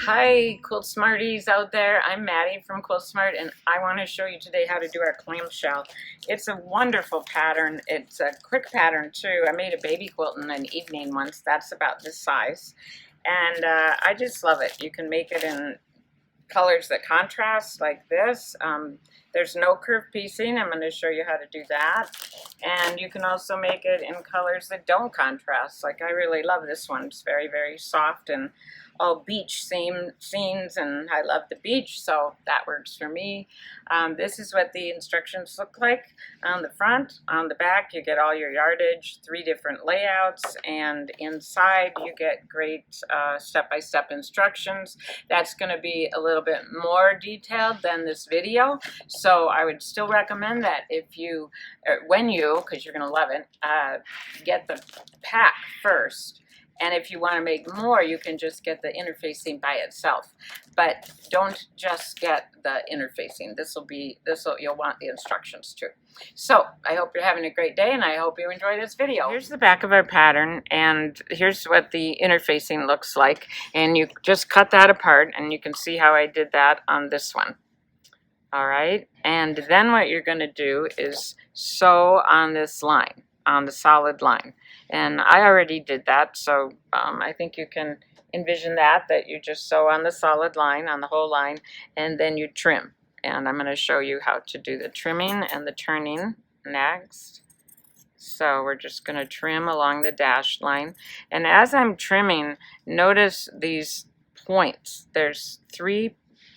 Hi, Quilt Smarties out there. I'm Maddie from Quilt Smart, and I want to show you today how to do our clamshell. It's a wonderful pattern. It's a quick pattern too. I made a baby quilt in an evening once. That's about this size, and I just love it. You can make it in colors that contrast like this. There's no curved piecing. I'm going to show you how to do that. And you can also make it in colors that don't contrast. Like I really love this one. It's very, very soft and all beach scenes, and I love the beach, so that works for me. This is what the instructions look like on the front. On the back, you get all your yardage, 3 different layouts, and inside you get great step-by-step instructions. That's going to be a little bit more detailed than this video, so I would still recommend that if you, because you're going to love it, get the pack first. And if you want to make more, you can just get the interfacing by itself. But don't just get the interfacing. You'll want the instructions too. So I hope you're having a great day, and I hope you enjoy this video. Here's the back of our pattern, and here's what the interfacing looks like. And you just cut that apart, and you can see how I did that on this one. All right, and then what you're going to do is sew on this line, on the solid line. And I already did that, so I think you can envision that you just sew on the solid line, on the whole line, and then you trim. And I'm going to show you how to do the trimming and the turning next. So we're just going to trim along the dashed line. And as I'm trimming, notice these points. There's 3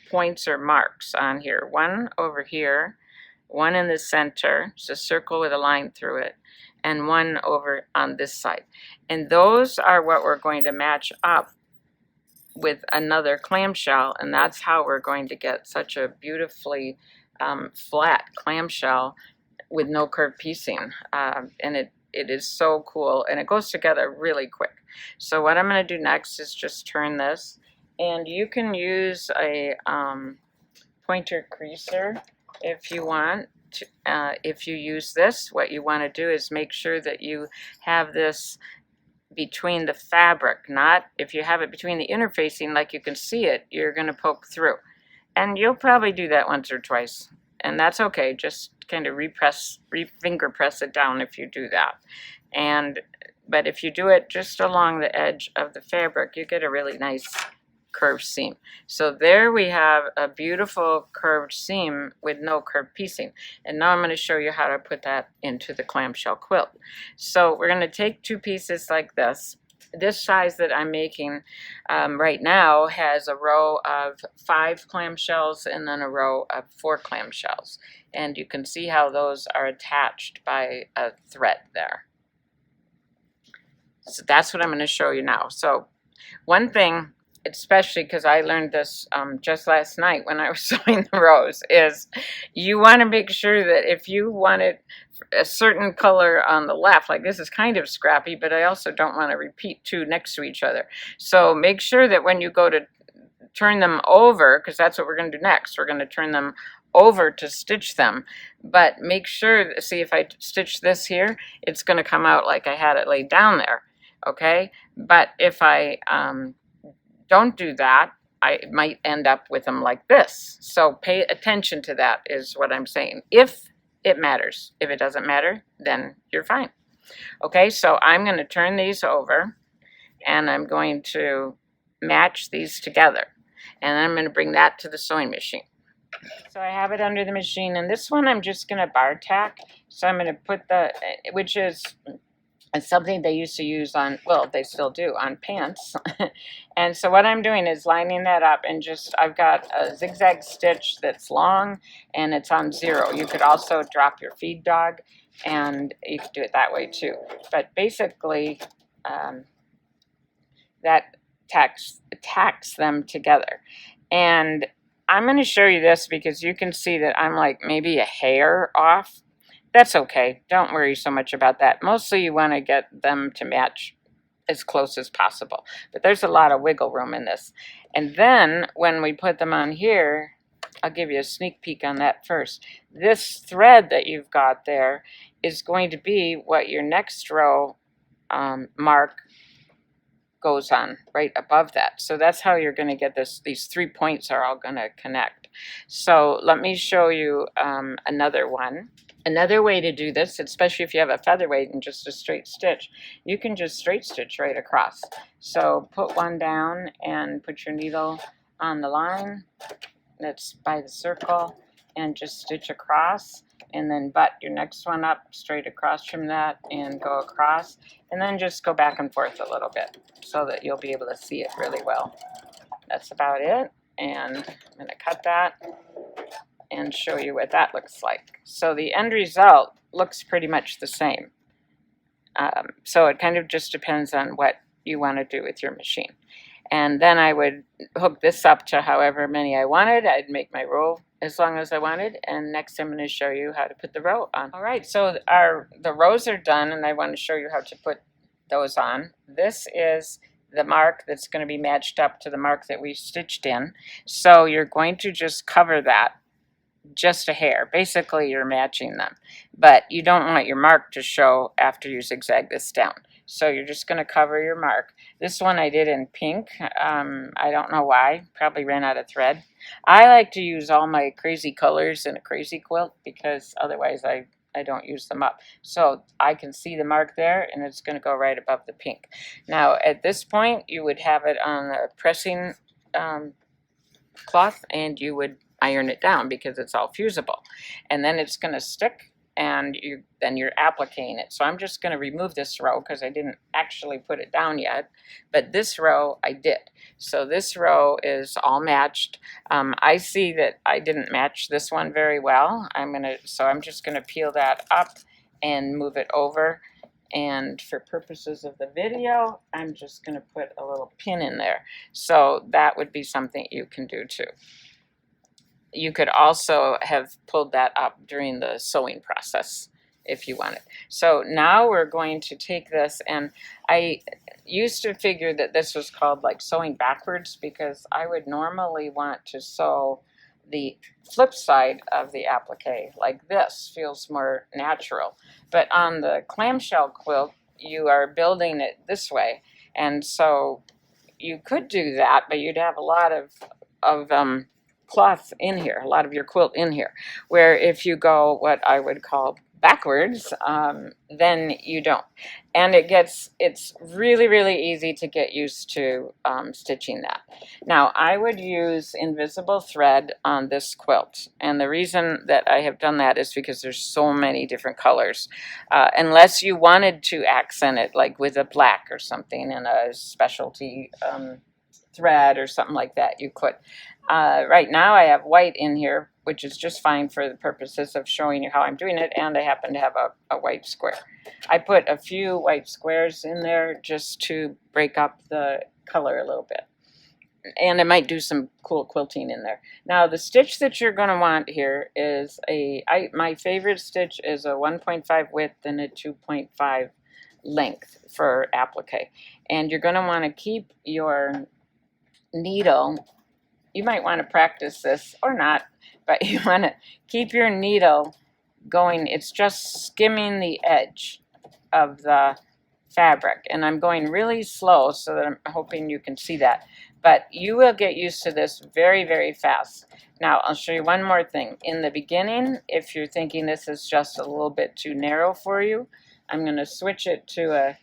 points or marks on here. One over here, one in the center, it's a circle with a line through it, and one over on this side. And those are what we're going to match up with another clamshell, and that's how we're going to get such a beautifully flat clamshell with no curved piecing. And it is so cool, and it goes together really quick. So what I'm going to do next is just turn this, and you can use a pointer creaser if you want. If you use this, what you want to do is make sure that you have this between the fabric, not if you have it between the interfacing like you can see it, you're going to poke through. And you'll probably do that once or twice, and that's okay. Just kind of finger press it down if you do that. But if you do it just along the edge of the fabric, you get a really nice curved seam. So there we have a beautiful curved seam with no curved piecing. And now I'm going to show you how to put that into the clamshell quilt. So we're going to take 2 pieces like this. This size that I'm making right now has a row of 5 clamshells and then a row of 4 clamshells. And you can see how those are attached by a thread there. So that's what I'm going to show you now. So one thing, especially because I learned this just last night when I was sewing the rows, is you want to make sure that if you wanted a certain color on the left, like this is kind of scrappy, but I also don't want to repeat 2 next to each other. So make sure that when you go to turn them over, because that's what we're going to do next, we're going to turn them over to stitch them, but make sure, see if I stitch this here, it's going to come out like I had it laid down there, okay? But if I don't do that, I might end up with them like this. So pay attention to that is what I'm saying. If it matters. If it doesn't matter, then you're fine. Okay, so I'm going to turn these over, and I'm going to match these together. And then I'm going to bring that to the sewing machine. So I have it under the machine, and this one I'm just going to bar tack. So I'm going to put which is something they used to use on, well, they still do, on pants. And so what I'm doing is lining that up, and I've got a zigzag stitch that's long, and it's on 0. You could also drop your feed dog, and you could do it that way too. But basically, that tacks them together. And I'm going to show you this because you can see that I'm like maybe a hair off. That's okay. Don't worry so much about that. Mostly you want to get them to match as close as possible. But there's a lot of wiggle room in this. And then when we put them on here, I'll give you a sneak peek on that first. This thread that you've got there is going to be what your next row mark goes on right above that. So that's how you're going to get this. These 3 points are all going to connect. So let me show you another one. Another way to do this, especially if you have a featherweight and just a straight stitch, you can just straight stitch right across. So put one down and put your needle on the line that's by the circle and just stitch across, and then butt your next one up straight across from that and go across, and then just go back and forth a little bit so that you'll be able to see it really well. That's about it, and I'm going to cut that and show you what that looks like. So the end result looks pretty much the same. So it kind of just depends on what you want to do with your machine. And then I would hook this up to however many I wanted. I'd make my row as long as I wanted. And next I'm going to show you how to put the row on. All right, so the rows are done, and I want to show you how to put those on. This is the mark that's going to be matched up to the mark that we stitched in. So you're going to just cover that just a hair. Basically, you're matching them, but you don't want your mark to show after you zigzag this down. So you're just going to cover your mark. This one I did in pink. I don't know why. Probably ran out of thread. I like to use all my crazy colors in a crazy quilt because otherwise I don't use them up. So I can see the mark there, and it's going to go right above the pink. Now at this point you would have it on a pressing cloth, and you would iron it down because it's all fusible, and then it's going to stick, and then you're appliquing it. So I'm just going to remove this row because I didn't actually put it down yet, but this row I did. So this row is all matched. I see that I didn't match this one very well. So I'm just going to peel that up and move it over. And for purposes of the video, I'm just going to put a little pin in there. So that would be something you can do too. You could also have pulled that up during the sewing process if you wanted. So now we're going to take this, and I used to figure that this was called like sewing backwards because I would normally want to sew the flip side of the applique like this. Feels more natural. But on the clamshell quilt, you are building it this way, and so you could do that, but you'd have a lot of cloth in here, a lot of your quilt in here, where if you go what I would call backwards, then you don't. And it's really, really easy to get used to stitching that. Now I would use invisible thread on this quilt, and the reason that I have done that is because there's so many different colors. Unless you wanted to accent it like with a black or something and a specialty thread or something like that, you could. Right now I have white in here, which is just fine for the purposes of showing you how I'm doing it, and I happen to have a white square. I put a few white squares in there just to break up the color a little bit. And I might do some cool quilting in there. Now the stitch that you're going to want here is my favorite stitch is a 1.5 width and a 2.5 length for applique. And you're going to want to keep your needle, you might want to practice this or not, but you want to keep your needle going. It's just skimming the edge of the fabric, and I'm going really slow so that I'm hoping you can see that, but you will get used to this very, very fast. Now I'll show you one more thing. In the beginning, if you're thinking this is just a little bit too narrow for you, I'm going to switch it to a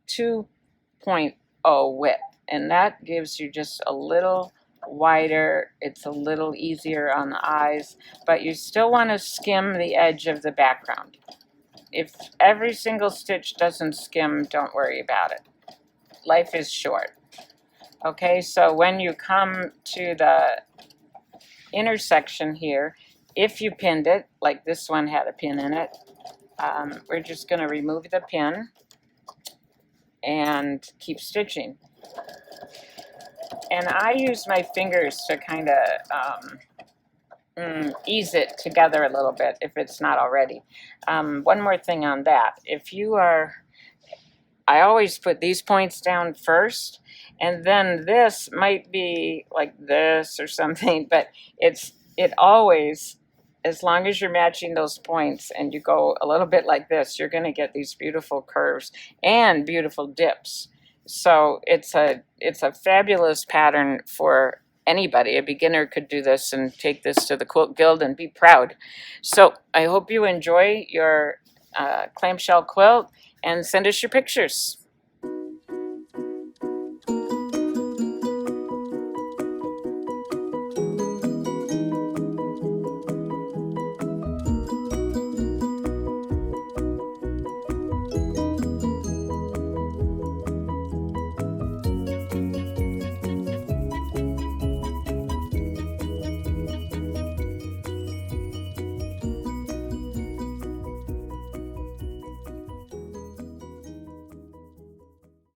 2.0 width, and that gives you just a little wider. It's a little easier on the eyes, but you still want to skim the edge of the background. If every single stitch doesn't skim, don't worry about it. Life is short. Okay, so when you come to the intersection here, if you pinned it, like this one had a pin in it, we're just going to remove the pin and keep stitching. And I use my fingers to kind of ease it together a little bit if it's not already. One more thing on that. I always put these points down first, and then this might be like this or something, but it always, as long as you're matching those points and you go a little bit like this, you're going to get these beautiful curves and beautiful dips. So it's a fabulous pattern for anybody. A beginner could do this and take this to the Quilt Guild and be proud. So I hope you enjoy your clamshell quilt and send us your pictures.